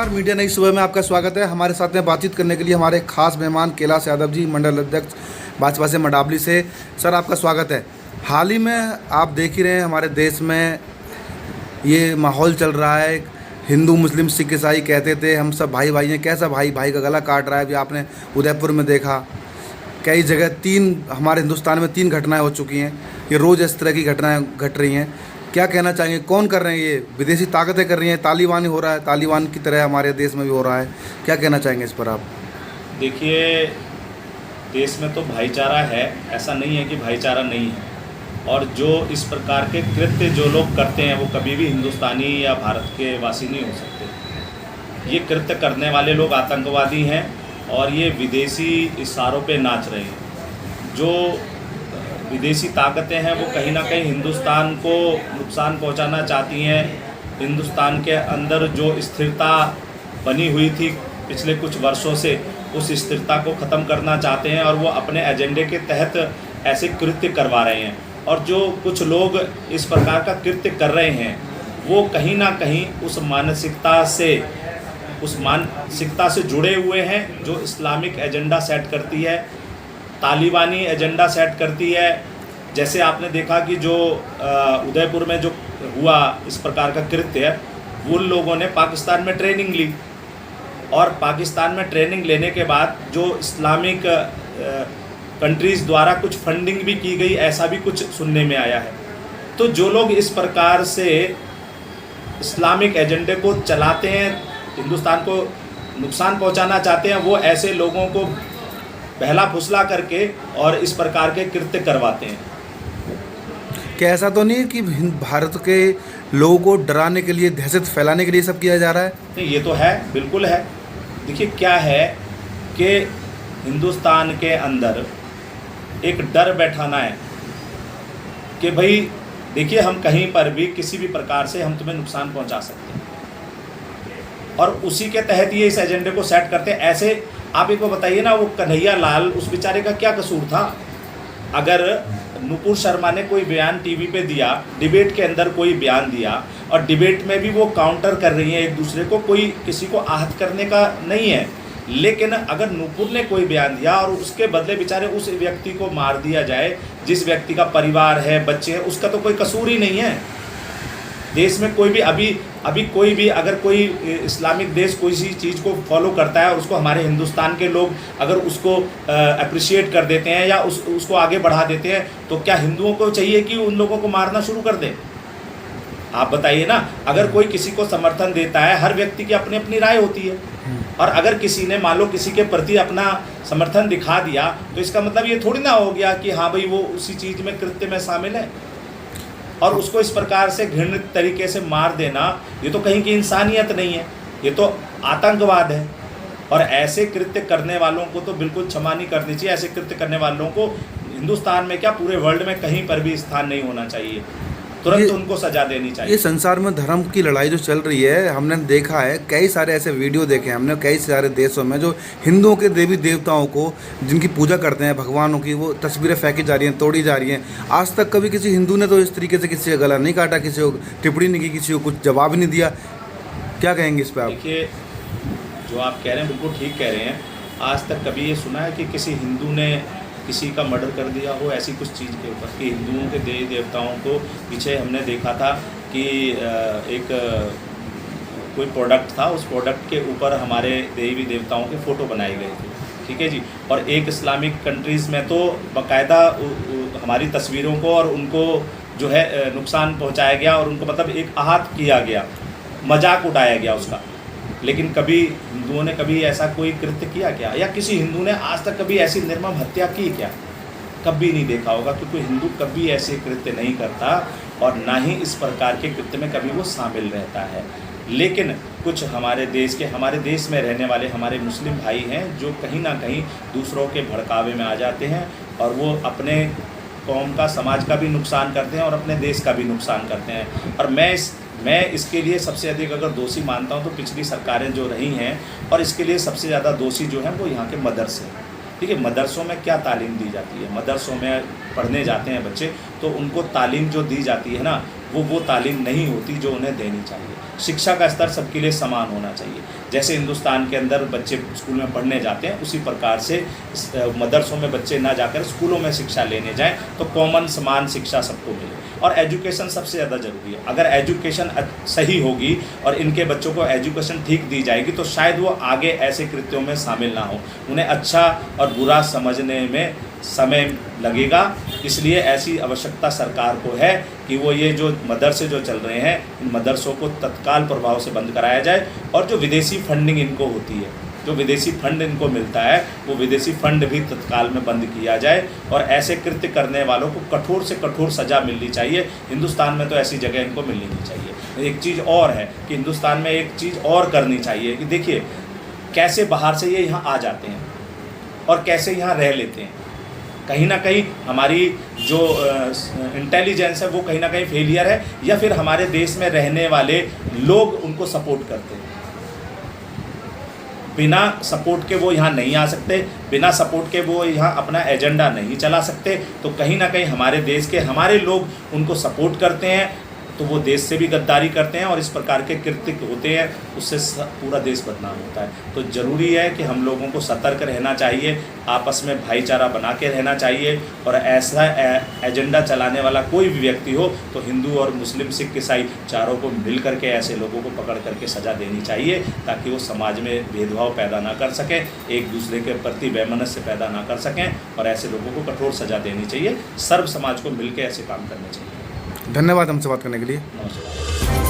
नमस्कार, मीडिया नई सुबह में आपका स्वागत है। हमारे साथ में बातचीत करने के लिए हमारे खास मेहमान कैलाश यादव जी, मंडल अध्यक्ष भाजपा से मडाबली से। सर, आपका स्वागत है। हाल ही में आप देख ही रहे हैं हमारे देश में ये माहौल चल रहा है, हिंदू मुस्लिम सिख ईसाई कहते थे हम सब भाई भाई हैं, कैसा भाई भाई का गला काट रहा है। अभी आपने उदयपुर में देखा, कई जगह हमारे हिंदुस्तान में 3 घटनाएँ हो चुकी हैं। ये रोज़ इस तरह की घटनाएँ घट रही हैं। क्या कहना चाहेंगे, कौन कर रहे हैं ये? विदेशी ताकतें कर रही हैं, तालिबान हो रहा है, तालिबान की तरह हमारे देश में भी हो रहा है। क्या कहना चाहेंगे इस पर आप? देखिए, देश में तो भाईचारा है, ऐसा नहीं है कि भाईचारा नहीं है। और जो इस प्रकार के कृत्य जो लोग करते हैं वो कभी भी हिंदुस्तानी या भारत के वासी नहीं हो सकते। ये कृत्य करने वाले लोग आतंकवादी हैं और ये विदेशी इशारों पे नाच रहे हैं। जो विदेशी ताकतें हैं वो कहीं ना कहीं हिंदुस्तान को नुकसान पहुंचाना चाहती हैं। हिंदुस्तान के अंदर जो स्थिरता बनी हुई थी पिछले कुछ वर्षों से, उस स्थिरता को ख़त्म करना चाहते हैं और वो अपने एजेंडे के तहत ऐसे कृत्य करवा रहे हैं। और जो कुछ लोग इस प्रकार का कृत्य कर रहे हैं वो कहीं ना कहीं उस मानसिकता से जुड़े हुए हैं जो इस्लामिक एजेंडा सेट करती है, तालिबानी एजेंडा सेट करती है। जैसे आपने देखा कि जो उदयपुर में जो हुआ इस प्रकार का कृत्य, उन लोगों ने पाकिस्तान में ट्रेनिंग ली और पाकिस्तान में ट्रेनिंग लेने के बाद जो इस्लामिक कंट्रीज़ द्वारा कुछ फंडिंग भी की गई, ऐसा भी कुछ सुनने में आया है। तो जो लोग इस प्रकार से इस्लामिक एजेंडे को चलाते हैं, हिंदुस्तान को नुकसान पहुंचाना चाहते हैं, वो ऐसे लोगों को बहला फुसला करके और इस प्रकार के कृत्य करवाते हैं। क्या ऐसा तो नहीं है कि भारत के लोगों को डराने के लिए, दहशत फैलाने के लिए सब किया जा रहा है? नहीं, ये तो है, बिल्कुल है। देखिए, क्या है कि हिंदुस्तान के अंदर एक डर बैठाना है कि भाई देखिए, हम कहीं पर भी किसी भी प्रकार से हम तुम्हें नुकसान पहुंचा सकते हैं और उसी के तहत ये इस एजेंडे को सेट करते हैं। ऐसे आप एक को बताइए ना, वो कन्हैया लाल, उस बेचारे का क्या कसूर था? अगर नुपुर शर्मा ने कोई बयान टीवी पे दिया, डिबेट के अंदर कोई बयान दिया और डिबेट में भी वो काउंटर कर रही हैं एक दूसरे को, कोई किसी को आहत करने का नहीं है। लेकिन अगर नुपुर ने कोई बयान दिया और उसके बदले बेचारे उस व्यक्ति को मार दिया जाए, जिस व्यक्ति का परिवार है, बच्चे हैं, उसका तो कोई कसूर ही नहीं है। देश में कोई भी अभी कोई भी अगर कोई इस्लामिक देश कोई सी चीज़ को फॉलो करता है और उसको हमारे हिंदुस्तान के लोग अगर उसको अप्रिशिएट कर देते हैं या उसको आगे बढ़ा देते हैं, तो क्या हिंदुओं को चाहिए कि उन लोगों को मारना शुरू कर दें? आप बताइए ना। अगर कोई किसी को समर्थन देता है, हर व्यक्ति की अपनी अपनी राय होती है, और अगर किसी ने मान लो किसी के प्रति अपना समर्थन दिखा दिया तो इसका मतलब ये थोड़ी ना हो गया कि हाँ भाई वो उसी चीज़ में, कृत्य में शामिल है। और उसको इस प्रकार से घृणित तरीके से मार देना, ये तो कहीं की इंसानियत नहीं है, ये तो आतंकवाद है। और ऐसे कृत्य करने वालों को तो बिल्कुल क्षमा नहीं करनी चाहिए। ऐसे कृत्य करने वालों को हिंदुस्तान में क्या, पूरे वर्ल्ड में कहीं पर भी स्थान नहीं होना चाहिए, तुरंत उनको सजा देनी चाहिए। ये संसार में धर्म की लड़ाई जो चल रही है, हमने देखा है, कई सारे ऐसे वीडियो देखे हैं हमने कई सारे देशों में, जो हिंदुओं के देवी देवताओं को, जिनकी पूजा करते हैं भगवानों की, वो तस्वीरें फेंकी जा रही हैं, तोड़ी जा रही हैं। आज तक कभी किसी हिंदू ने तो इस तरीके से किसी का गला नहीं काटा, किसी को टिप्पणी नहीं की, किसी को कुछ जवाब नहीं दिया। क्या कहेंगे इस पर आप? देखिए, जो आप कह रहे हैं बिल्कुल ठीक कह रहे हैं। आज तक कभी ये सुना है कि किसी हिंदू ने किसी का मर्डर कर दिया हो, ऐसी कुछ चीज़ के ऊपर कि हिंदुओं के देवी देवताओं को? पीछे हमने देखा था कि एक कोई प्रोडक्ट था, उस प्रोडक्ट के ऊपर हमारे देवी देवताओं के फ़ोटो बनाए गए थे, ठीक है जी। और एक इस्लामिक कंट्रीज़ में तो बाकायदा हमारी तस्वीरों को और उनको जो है नुकसान पहुंचाया गया और उनको मतलब एक आहत किया गया, मजाक उड़ाया गया उसका। लेकिन कभी हिंदुओं ने कभी ऐसा कोई कृत्य किया क्या? या किसी हिंदू ने आज तक कभी ऐसी निर्मम हत्या की क्या? कभी नहीं देखा होगा, क्योंकि हिंदू कभी ऐसे कृत्य नहीं करता और ना ही इस प्रकार के कृत्य में कभी वो शामिल रहता है। लेकिन कुछ हमारे देश में रहने वाले हमारे मुस्लिम भाई हैं जो कहीं ना कहीं दूसरों के भड़कावे में आ जाते हैं और वो अपने कौम का, समाज का भी नुकसान करते हैं और अपने देश का भी नुकसान करते हैं। और मैं इसके लिए सबसे अधिक अगर दोषी मानता हूं तो पिछली सरकारें जो रही हैं, और इसके लिए सबसे ज़्यादा दोषी जो हैं वो यहाँ के मदरसे हैं। ठीक है, मदरसों में क्या तालीम दी जाती है? मदरसों में पढ़ने जाते हैं बच्चे, तो उनको तालीम जो दी जाती है ना, वो तालीम नहीं होती जो उन्हें देनी चाहिए। शिक्षा का स्तर सबके लिए समान होना चाहिए। जैसे हिंदुस्तान के अंदर बच्चे स्कूल में पढ़ने जाते हैं, उसी प्रकार से मदरसों में बच्चे ना जाकर स्कूलों में शिक्षा लेने जाएं, तो कॉमन समान शिक्षा सबको मिले। और एजुकेशन सबसे ज़्यादा ज़रूरी है। अगर एजुकेशन सही होगी और इनके बच्चों को एजुकेशन ठीक दी जाएगी, तो शायद वो आगे ऐसे कृत्यों में शामिल ना हो। उन्हें अच्छा और बुरा समझने में समय लगेगा। इसलिए ऐसी आवश्यकता सरकार को है कि वो ये जो मदरसे जो चल रहे हैं, इन मदरसों को तत्काल प्रभाव से बंद कराया जाए। और जो विदेशी फंडिंग इनको होती है, जो विदेशी फंड इनको मिलता है, वो विदेशी फंड भी तत्काल में बंद किया जाए। और ऐसे कृत्य करने वालों को कठोर से कठोर सज़ा मिलनी चाहिए। हिंदुस्तान में तो ऐसी जगह इनको मिलनी नहीं चाहिए। एक चीज़ और है कि हिंदुस्तान में एक चीज़ और करनी चाहिए कि देखिए कैसे बाहर से ये यहाँ आ जाते हैं और कैसे यहाँ रह लेते हैं। कहीं ना कहीं हमारी जो इंटेलिजेंस है वो कहीं ना कहीं फेलियर है, या फिर हमारे देश में रहने वाले लोग उनको सपोर्ट करते हैं। बिना सपोर्ट के वो यहाँ नहीं आ सकते, बिना सपोर्ट के वो यहाँ अपना एजेंडा नहीं चला सकते। तो कहीं ना कहीं हमारे देश के हमारे लोग उनको सपोर्ट करते हैं, तो वो देश से भी गद्दारी करते हैं और इस प्रकार के कृत्य होते हैं, उससे पूरा देश बदनाम होता है। तो ज़रूरी है कि हम लोगों को सतर्क रहना चाहिए, आपस में भाईचारा बना के रहना चाहिए। और ऐसा एजेंडा चलाने वाला कोई भी व्यक्ति हो तो हिंदू और मुस्लिम, सिख, ईसाई चारों को मिल करके ऐसे लोगों को पकड़ करके सज़ा देनी चाहिए, ताकि वो समाज में भेदभाव पैदा ना कर सकें, एक दूसरे के प्रति वैमनस्य पैदा ना कर सकें। और ऐसे लोगों को कठोर सज़ा देनी चाहिए। सर्व समाज को मिल के ऐसे काम करने चाहिए। धन्यवाद हमसे बात करने के लिए। नमस्कार।